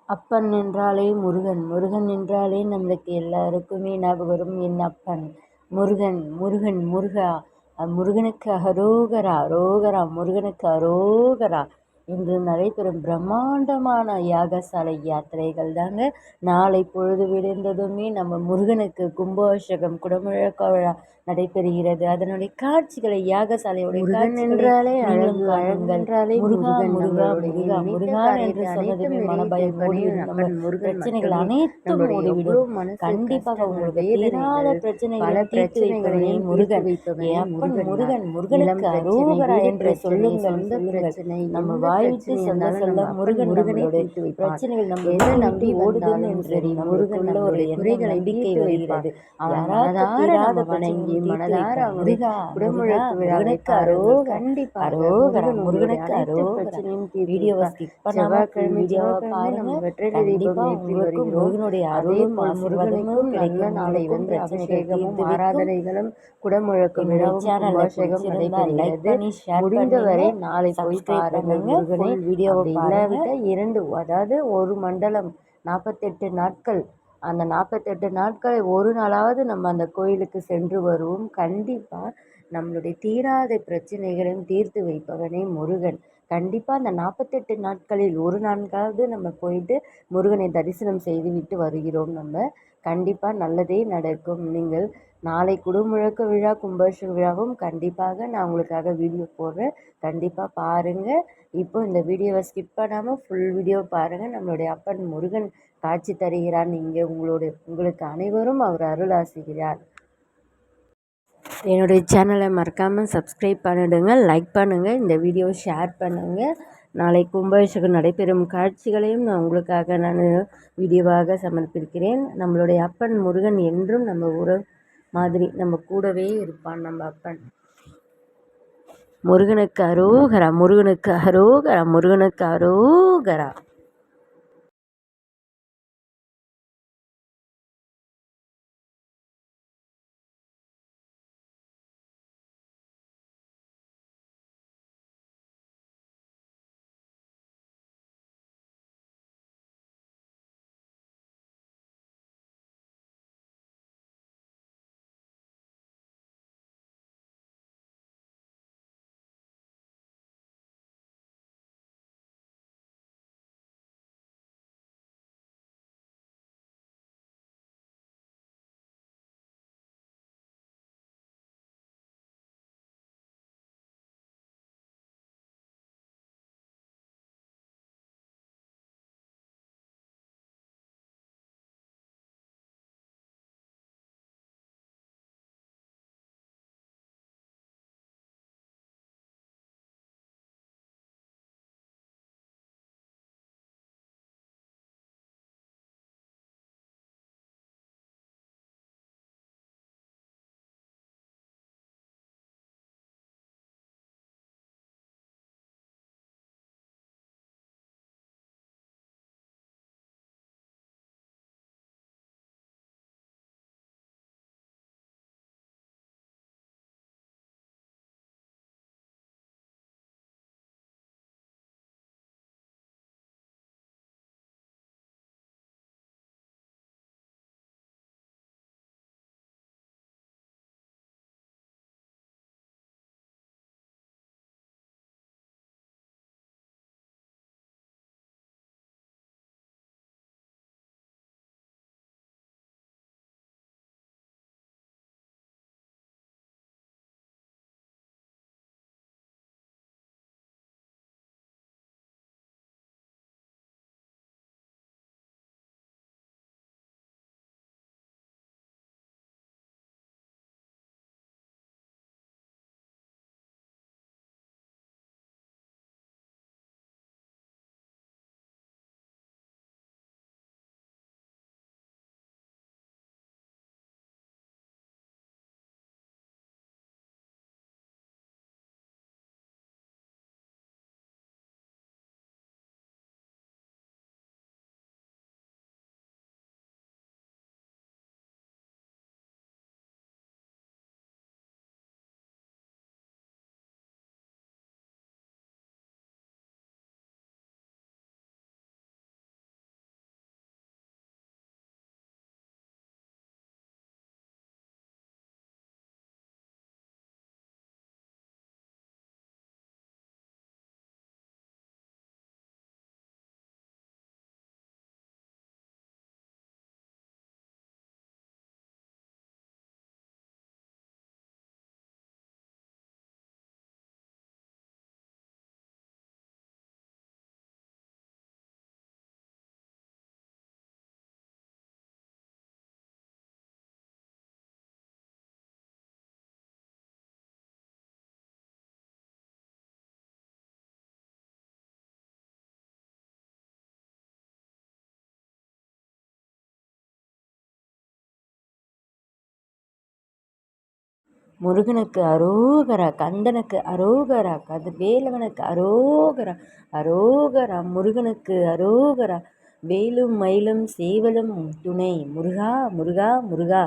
அப்பன் என்றாலே முருகன். முருகன் என்றாலே நம்மளுக்கு எல்லாருக்குமே ஞாபகம் வரும் என் அப்பன் முருகன். முருகன் முருகா, முருகனுக்கு அரோகரா, அரோகரா, முருகனுக்கு அரோகரா. இன்று நடைபெறும் பிரம்மாண்டமான யாகசாலை யாத்திரைகள் தாங்க. நாளை பொழுது விடிந்ததுமே நம்ம முருகனுக்கு கும்பாபிஷேகம் குடமுழக்க விழா நடைபெறுகிறது. அதனுடைய காட்சிகளை யாகசாலையுடைய முருகன் என்றாலே அழகு, அழகு என்றாலே முருகா முருகன். முருகா முருகா முருகா என்று சொன்னதுமே மனபயம் ஓடிவிடும். நம்ம பிரச்சனைகள் அனைத்தும் ஓடிவிடும். கண்டிப்பாக உங்களுக்கு தீராத பிரச்சனைகளை தீர்த்து வைப்பவனே முருகன். என் அப்பன் முருகன். முருகனுக்கு அரோகரா என்று சொல்லுங்கள். நம்ம வாய்விட்டு சொல்ல சொல்ல முருகன் நம்மளுடைய பிரச்சனைகள் நம்ம நம்பி ஓடுதுன்னு என்று முருகன் ஒரு எண்ணம் நம்பிக்கை வருகிறது. யாராவது வணங்கி மனதார முருகா குடமுழக்கு விழாவிற்கு அரோகரா, கண்டிப்பாக அரோகரா, முருகனுக்கு அரோகரா. வீடியோவை ஸ்கிப் பண்ணாம வீடியோவை பாருங்க. கண்டிப்பா உங்களுக்கு முருகனுடைய அருளும் ஆசீர்வாதமும் கிடைக்கும். நாளை வந்து அபிஷேகமும் ஆராதனைகளும் குடமுழக்கு விழாவும் அபிஷேகம் நடைபெறுகிறது. முடிந்தவரை நாளை போய் பாருங்க முருகனை. வீடியோவை இல்லாவிட்ட 2 அதாவது ஒரு மண்டலம் 48 நாட்கள். அந்த 48 நாட்களை ஒரு நாளாவது நம்ம அந்த கோயிலுக்கு சென்று வருவோம். கண்டிப்பாக நம்மளுடைய தீராத பிரச்சனைகளையும் தீர்த்து வைப்பவனே முருகன். கண்டிப்பாக அந்த 48 நாட்களில் ஒரு நான்காவது நம்ம போயிட்டு முருகனை தரிசனம் செய்துவிட்டு வருகிறோம். நம்ம கண்டிப்பாக நல்லதே நடக்கும். நீங்கள் நாளை குடமுழக்க விழா கும்பாபிஷேக விழாவும் கண்டிப்பாக நான் உங்களுக்காக வீடியோ போடுறேன். கண்டிப்பாக பாருங்கள். இப்போ இந்த வீடியோவை ஸ்கிப் பண்ணாமல் ஃபுல் வீடியோ பாருங்கள். நம்மளுடைய அப்பன் முருகன் காட்சி தருகிறான். நீங்கள் உங்களுக்கு அனைவரும் அவர் அருள் ஆசுகிறார். என்னுடைய சேனலை மறக்காமல் சப்ஸ்கிரைப் பண்ணிடுங்க, லைக் பண்ணுங்கள், இந்த வீடியோவை ஷேர் பண்ணுங்கள். நாளை கும்பாபிஷேகம் நடைபெறும் காட்சிகளையும் நான் வீடியோவாக சமர்ப்பிக்கிறேன். நம்மளுடைய அப்பன் முருகன் என்றும் நம்ம உறவு மாதிரி நம்ம கூடவே இருப்பான். நம்ம அப்பன் முருகனுக்கு அரோகரா, முருகனுக்கு அரோகரா, முருகனுக்கு அரோகரா. முருகனுக்கு அரோகரா, கந்தனுக்கு அரோகரா, வேலவனுக்கு அரோகரா, அரோகரா, முருகனுக்கு அரோகரா, வேலும் மயிலும் சேவலும் துணை, முருகா முருகா முருகா.